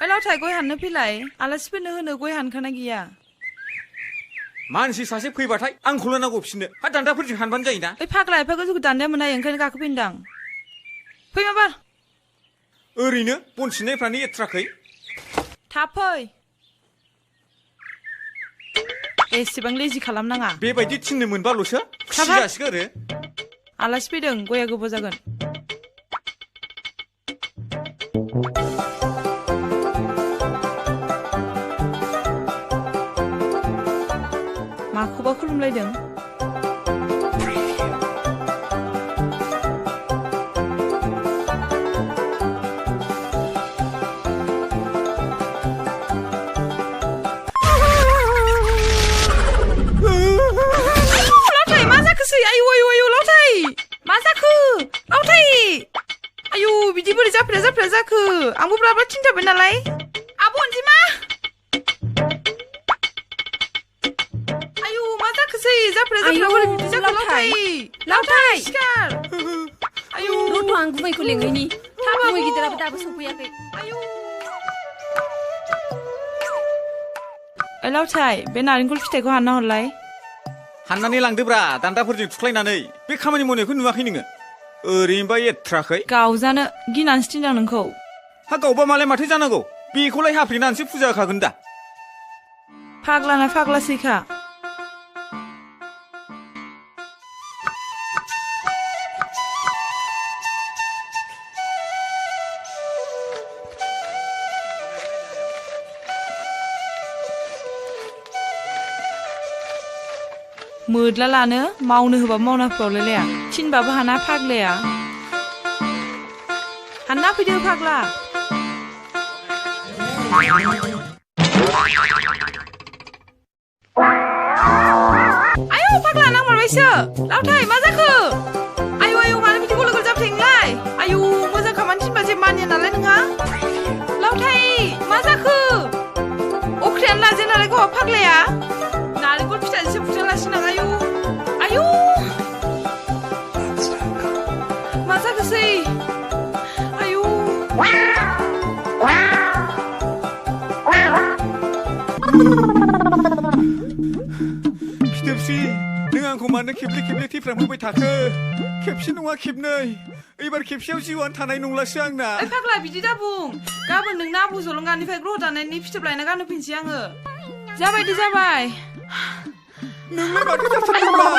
लाव थाय गय हाननो फैलाय आलासिफोरनो होनो गय हानखाना गैया मानसि सासे फैबाथाय आंखौल' नांगौ फिसिनो हा दान्दाफोरजों हानबानो जायोना ओइ फाग्ला एफा गोजौखौ दान्दाया मोनहाय ओंखायनो गाखोफैनदां फै माबार ओरैनो बन सिननायफ्रानो एथ्राखै थाब फै एसेबां लेजि खालामनाङा बेबायदि थिननो मोनबाल'सो खुसि जासिगोन आरो आलासि फैदों गया गोबाव जागोन माखौबा खुलुमलायदों जाफ्रा जाखो आंबो ब्राब्रा थिनथाबाय नालाय आब' अनजिमा आयु मा जाखोसै जाफ्रा बोरै बिदि जाखो लावथाय सिखार आयु रथ' आं गुमैखौ लेङैनि गुमै गिदिराबो दाबो सफैयाखै आयु ओइ लावथाय बे नारेंखल फिथाइखौ हानना हरलाय हाननानै लांदोब्रा दान्दाफोरजों थुख्लायनानै बे खामानि मावनायखौ नुवाखै नोङो ओरैनोबा एथ्राखै गावजानो गिनानैसो थिनदों नोंखौ हा गावबा मालाय माथो जानांगौ बेखौलाय हाफ्लेनानैसो फुजा होखागोन दा फाग्लाना फाग्लासैखा मोदला लानो मावनो होबा मावना होफ्रावलायलाया थिनबाबो हाना फाग्लाया हानना फैदो फाग्ला आयौ फाग्ला नांमारबायसो लावथाय मा जाखो आयौ आयौ मानो बिदि गल गल जाबाय नोंलाय आयौ मोजां खामानि थिनबा जे मानिया नालाय नोंहा लावथाय मा जाखो अख्रियानो लाजे नालाय गावहा फाग्लाया नारेंखल फिथाइसो फुजालासिनो आयौ आयौ मा जाखोसै आयौ फिथोबसि नों आंखौ मानो खेबले खेबले थैफ्राम होबाय थाखो खेबसे नङा खेबनै एबार खेबसेयाव जिउआनो थानाय नंलासो आंना ओइ फाग्ला बिदि दाबुं गाबोन नोंना आबु जलंगानिफ्राय ग्रह दानायनि फिथोब लायना गानहोफैनोसै आङो जाबाय नोंलाय माथो जाथारदोंब्रा